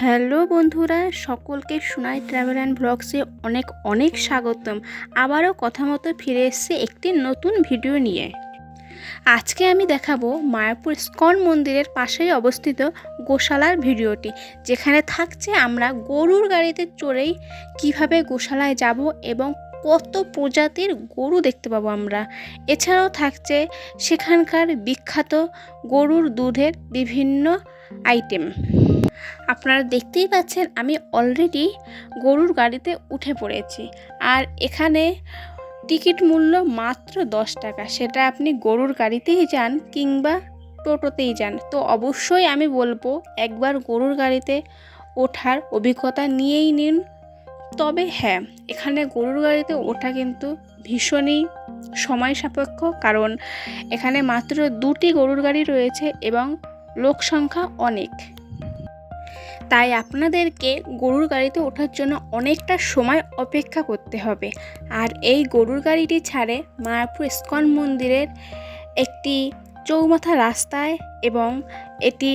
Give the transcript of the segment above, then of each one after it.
Hello বন্ধুরা, সকলকে Sonai travel and ব্লগসে অনেক অনেক স্বাগতম। আবারও কথা মতো ফিরে এসেছি একটি নতুন ভিডিও নিয়ে। আজকে আমি দেখাবো মায়াপুর ইস্কন মন্দিরের পাশেই অবস্থিত গোশালার ভিডিওটি, যেখানে থাকছে আমরা গরুর গাড়িতে চড়েই কিভাবে গোশালায় যাব এবং কত প্রজাতির গরু দেখতে পাবো আমরা। এছাড়াও থাকছে সেখানকার বিখ্যাত গরুর দুধের বিভিন্ন আইটেম। আপনারা দেখতেই পাচ্ছেন আমি অলরেডি গরুর গাড়িতে উঠে পড়েছি, আর এখানে টিকিট মূল্য মাত্র 10 টাকা। সেটা আপনি গরুর গাড়িতেই যান কিংবা টোটোতেই যান, তো অবশ্যই আমি বলবো একবার গরুর গাড়িতে ওঠার অভিজ্ঞতা নিয়েই নিন। তবে হ্যাঁ, এখানে গরুর গাড়িতে ওঠা কিন্তু ভীষণই সময় সাপেক্ষ, কারণ এখানে মাত্র 2টি গরুর গাড়ি রয়েছে এবং লোক সংখ্যা অনেক। তাই আপনাদেরকে গরুর গাড়িতে ওঠার জন্য অনেকটা সময় অপেক্ষা করতে হবে। আর এই গরুর গাড়িটি ছাড়ে মায়াপুর ইস্কন মন্দিরের একটি চৌমাথা রাস্তায়, এবং এটি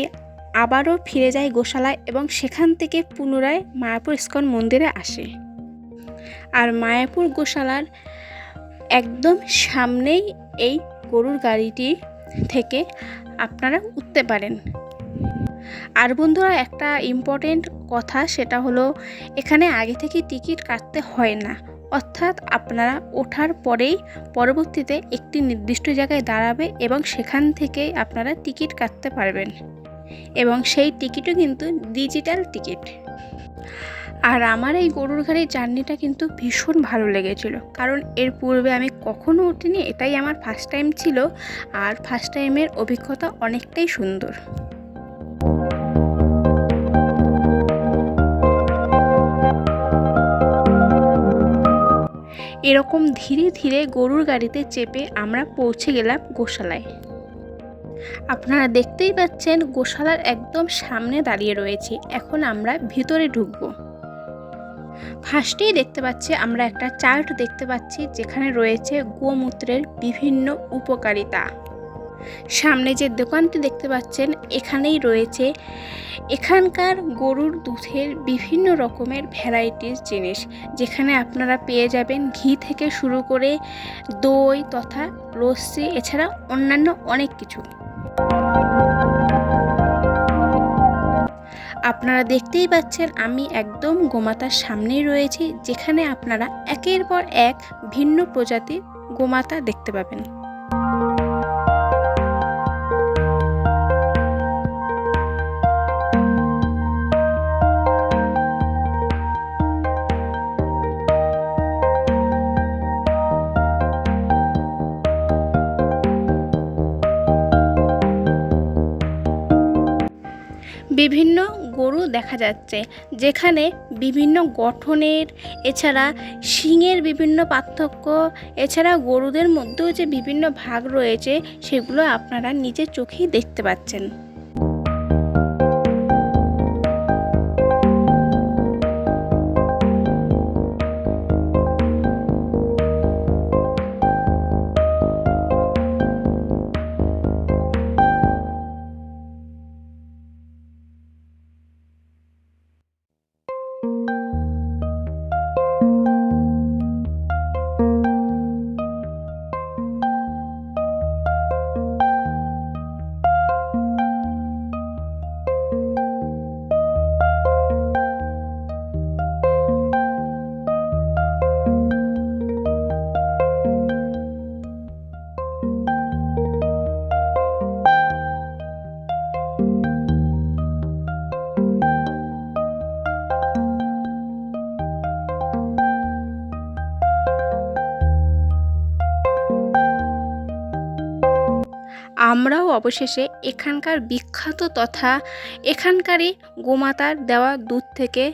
আবারও ফিরে যায় গোশালায় এবং সেখান থেকে পুনরায় মায়াপুর ইস্কন মন্দিরে আসে। আর মায়াপুর গোশালার একদম সামনেই এই গরুর গাড়িটি থেকে আপনারা উঠতে পারেন। আর বন্ধুরা, একটা ইম্পর্টেন্ট কথা, সেটা হলো এখানে আগে থেকে টিকিট কাটতে হয় না, অর্থাৎ আপনারা ওঠার পরেই পরবর্তীতে একটি নির্দিষ্ট জায়গায় দাঁড়াবে এবং সেখান থেকেই আপনারা টিকিট কাটতে পারবেন, এবং সেই টিকিটও কিন্তু ডিজিটাল টিকিট। আর আমার এই গরুর গাড়ির জার্নিটা কিন্তু ভীষণ ভালো লেগেছিল, কারণ এর পূর্বে আমি কখনো উঠিনি, এটাই আমার ফার্স্ট টাইম ছিল। আর ফার্স্ট টাইমের অভিজ্ঞতা অনেকটাই সুন্দর। এরকম ধীরে ধীরে গরুর গাড়িতে চেপে আমরা পৌঁছে গেলাম গোশালায়। আপনারা দেখতেই পাচ্ছেন গোশালার একদম সামনে দাঁড়িয়ে রয়েছি। এখন আমরা ভিতরে ঢুকবো। ফার্স্টেই দেখতে পাচ্ছি আমরা একটা চার্ট দেখতে পাচ্ছি, যেখানে রয়েছে গোমূত্রের বিভিন্ন উপকারিতা। সামনে যে দোকানটি দেখতে পাচ্ছেন এখানেই রয়েছে এখানকার গরুর দুধের বিভিন্ন রকমের ভ্যারাইটিস জিনিস, যেখানে আপনারা পেয়ে যাবেন ঘি থেকে শুরু করে দই তথা লস্যি, এছাড়া অন্যান্য অনেক কিছু। আপনারা দেখতেই পাচ্ছেন আমি একদম গোমাতার সামনেই রয়েছি, যেখানে আপনারা একের পর এক ভিন্ন প্রজাতির গোমাতা দেখতে পাবেন। বিভিন্ন গরু দেখা যাচ্ছে, যেখানে বিভিন্ন গঠনের, এছাড়া শিংয়ের বিভিন্ন পার্থক্য, এছাড়া গরুদের মধ্যেও যে বিভিন্ন ভাগ রয়েছে সেগুলো আপনারা নিজের চোখেই দেখতে পাচ্ছেন। আমরাও অবশেষে এখানকার বিখ্যাত তথা এখানকারই গোমাতার দেওয়া দুধ থেকে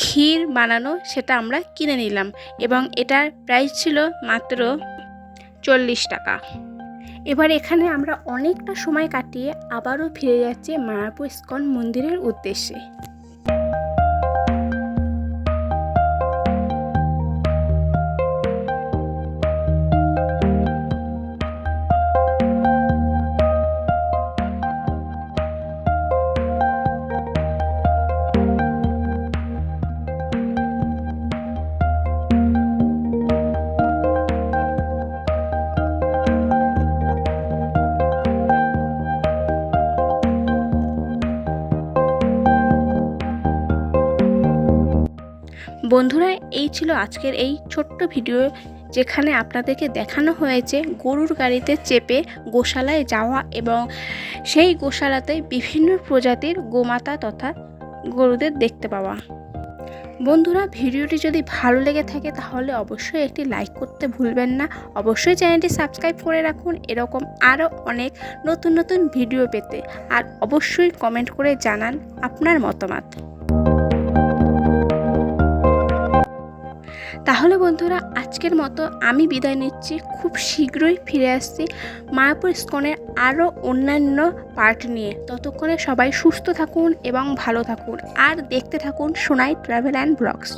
ক্ষীর বানানো সেটা আমরা কিনে নিলাম, এবং এটার প্রাইস ছিল মাত্র 40 টাকা। এবার এখানে আমরা অনেকটা সময় কাটিয়ে আবারও ফিরে যাচ্ছি মায়াপুর ইস্কন মন্দিরের উদ্দেশ্যে। বন্ধুরা, এই ছিল আজকের এই ছোট্ট ভিডিও, যেখানে আপনাদেরকে দেখানো হয়েছে গরুর গাড়িতে চেপে গোশালায় যাওয়া এবং সেই গোশালাতে বিভিন্ন প্রজাতির গোমাতা তথা গরুদের দেখতে পাওয়া। বন্ধুরা, ভিডিওটি যদি ভালো লেগে থাকে তাহলে অবশ্যই একটি লাইক করতে ভুলবেন না। অবশ্যই চ্যানেলটি সাবস্ক্রাইব করে রাখুন এরকম আরও অনেক নতুন নতুন ভিডিও পেতে। আর অবশ্যই কমেন্ট করে জানান আপনার মতামত। তাহলে বন্ধুরা, আজকের মতো আমি বিদায় নিচ্ছি। খুব শীঘ্রই ফিরে আসছি মায়াপুর ইস্কনের আরও অন্যান্য পার্ট নিয়ে। ততক্ষণে সবাই সুস্থ থাকুন এবং ভালো থাকুন আর দেখতে থাকুন সোনাই ট্রাভেল অ্যান্ড ব্লগস।